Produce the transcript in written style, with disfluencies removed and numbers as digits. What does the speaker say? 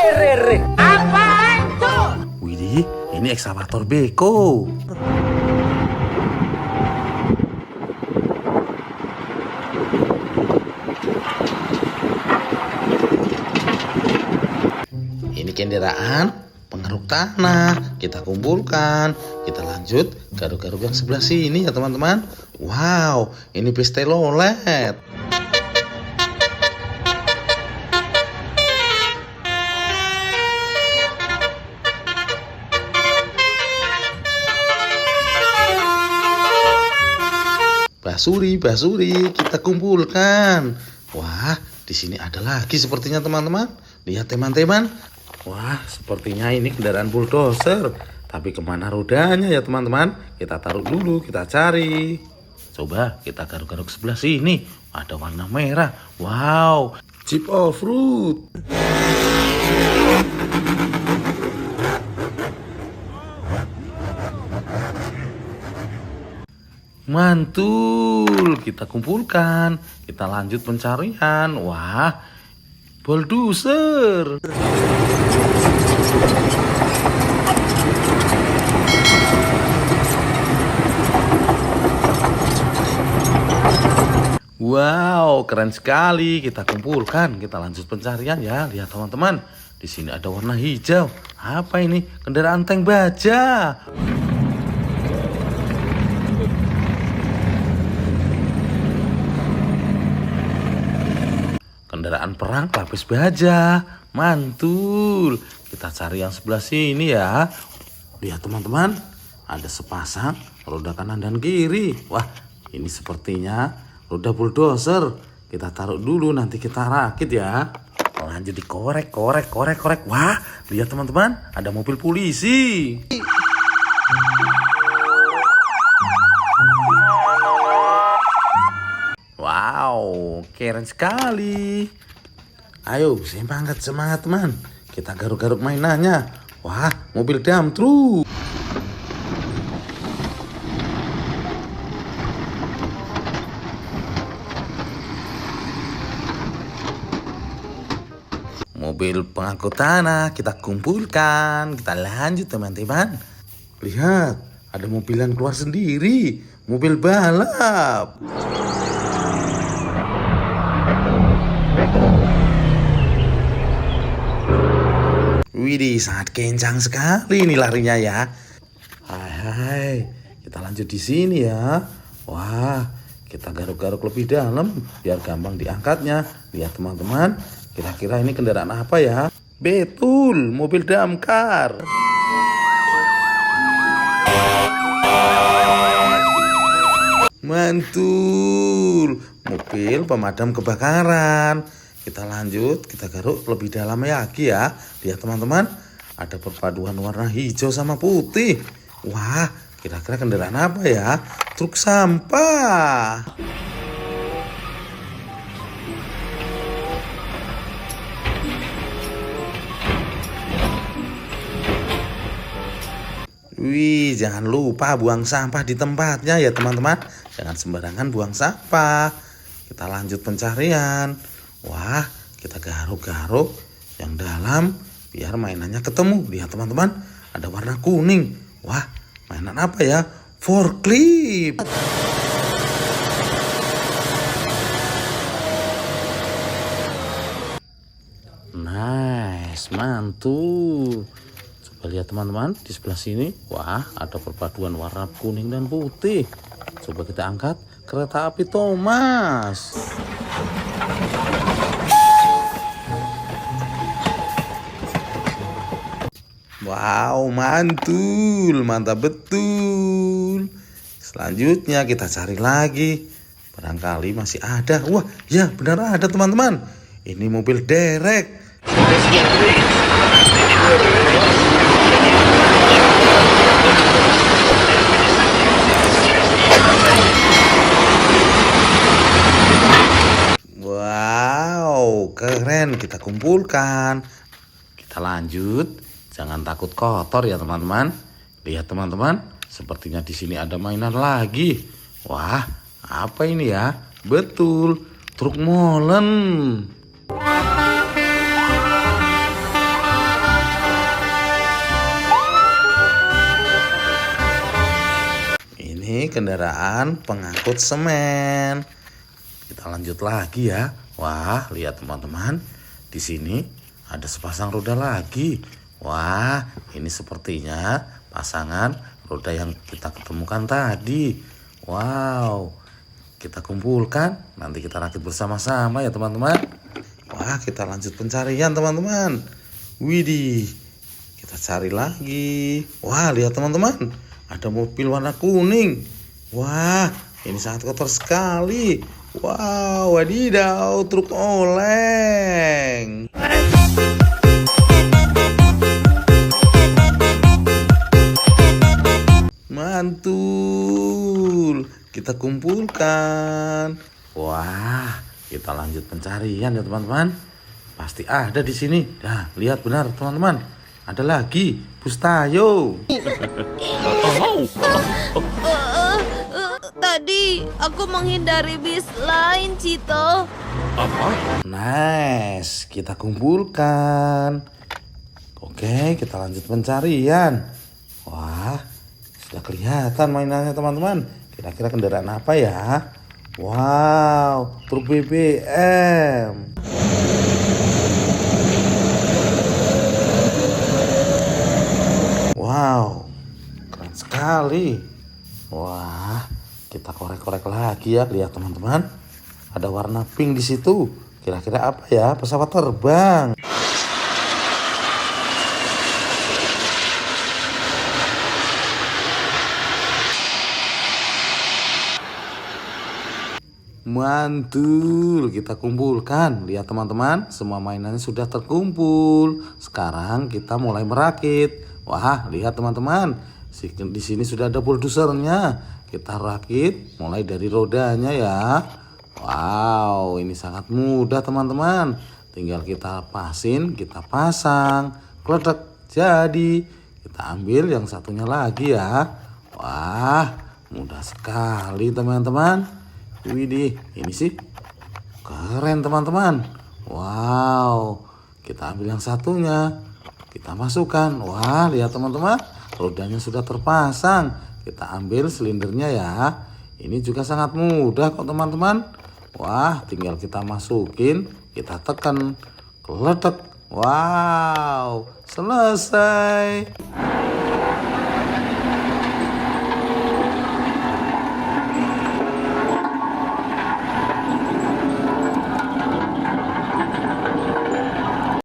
Apaan tuh? Widih, ini ekskavator beko. Ini kendaraan pengeruk tanah. Kita kumpulkan. Kita lanjut garuk-garuk yang sebelah sini ya teman-teman. Wow, ini bis telolet. Basuri, kita kumpulkan. Wah, di sini ada lagi sepertinya teman-teman. Lihat teman-teman. Wah, sepertinya ini kendaraan bulldozer. Tapi kemana rodanya ya teman-teman? Kita taruh dulu, kita cari. Coba kita garuk-garuk sebelah sini. Ada warna merah. Wow, Jeep off-road. Mantul, kita kumpulkan. Kita lanjut pencarian. Wah, bulldozer. Wow, keren sekali. Kita kumpulkan, kita lanjut pencarian ya. Lihat teman-teman, di sini ada warna hijau. Apa ini? Kendaraan tank baja. Kendaraan perang lapis baja. Mantul. Kita cari yang sebelah sini ya. Lihat teman-teman, ada sepasang roda kanan dan kiri. Wah, ini sepertinya roda bulldozer. Kita taruh dulu, nanti kita rakit ya. Lanjut dikorek. Wah, lihat teman-teman, ada mobil polisi. Wow, keren sekali. Ayo, semangat teman. Kita garuk-garuk mainannya. Wah, mobil dump truck. Mobil pengangkut tanah kita kumpulkan. Kita lanjut teman-teman. Lihat, ada mobil yang keluar sendiri. Mobil balap. Widih, sangat kencang sekali ini larinya ya. Hai, kita lanjut di sini ya. Wah, kita garuk-garuk lebih dalam biar gampang diangkatnya. Lihat teman-teman, kira-kira ini kendaraan apa ya? Betul, mobil damkar. Mantul, mobil pemadam kebakaran. Kita lanjut, kita garuk lebih dalam lagi ya. Lihat teman-teman, ada perpaduan warna hijau sama putih. Wah, kira-kira kendaraan apa ya? Truk sampah. Wih, jangan lupa buang sampah di tempatnya ya teman-teman. Jangan sembarangan buang sampah. Kita lanjut pencarian. Wah, kita garuk-garuk yang dalam biar mainannya ketemu. Lihat teman-teman, ada warna kuning. Wah, mainan apa ya? Forklift. Nice, mantul. Coba lihat teman-teman di sebelah sini. Wah, ada perpaduan warna kuning dan putih. Coba kita angkat kereta api Thomas. Wow, mantul, mantap betul. Selanjutnya kita cari lagi. Barangkali masih ada. Wah, ya benar ada teman-teman. Ini mobil derek. Wow, keren. Kita kumpulkan. Kita lanjut. Jangan takut kotor ya teman-teman. Lihat teman-teman, sepertinya di sini ada mainan lagi. Wah, apa ini ya? Betul, truk molen. kendaraan pengangkut semen. Kita lanjut lagi ya. Wah, lihat teman-teman. Di sini ada sepasang roda lagi. Wah, ini sepertinya pasangan roda yang kita ketemukan tadi. Wow, kita kumpulkan. Nanti kita rakit bersama-sama ya teman-teman. Wah, kita lanjut pencarian teman-teman. Widih, kita cari lagi. Wah, lihat teman-teman. Ada mobil warna kuning. Wah, ini sangat kotor sekali. Wow, wadidaw, truk oleng. Mantul, kita kumpulkan. Wah, kita lanjut pencarian ya teman-teman. Pasti ada di sini. Nah, lihat benar teman-teman. Ada lagi, bus Tayo. Tadi aku menghindari bis lain, Cito. Nice, kita kumpulkan. Oke, kita lanjut pencarian. Wah, sudah kelihatan mainannya teman-teman. Kira-kira kendaraan apa ya? Wow, truk BBM. Wow, keren sekali. Wah, kita korek-korek lagi ya, lihat teman-teman. Ada warna pink di situ. Kira-kira apa ya? Pesawat terbang. Mantul, kita kumpulkan. Lihat teman-teman, semua mainannya sudah terkumpul. Sekarang kita mulai merakit. Wah, lihat teman-teman. Di sini sudah ada bulldosernya. Kita rakit mulai dari rodanya ya. Wow, ini sangat mudah teman-teman. Tinggal kita pasin, kita pasang, kletek, jadi. Kita ambil yang satunya lagi ya. Wah, mudah sekali teman-teman. Widih, ini sih keren teman-teman. Wow, kita ambil yang satunya. Kita masukkan. Wah, lihat teman-teman. Rodanya sudah terpasang. Kita ambil silindernya ya. Ini juga sangat mudah kok teman-teman. Wah, tinggal kita masukin, kita tekan, kletek. Wow, selesai.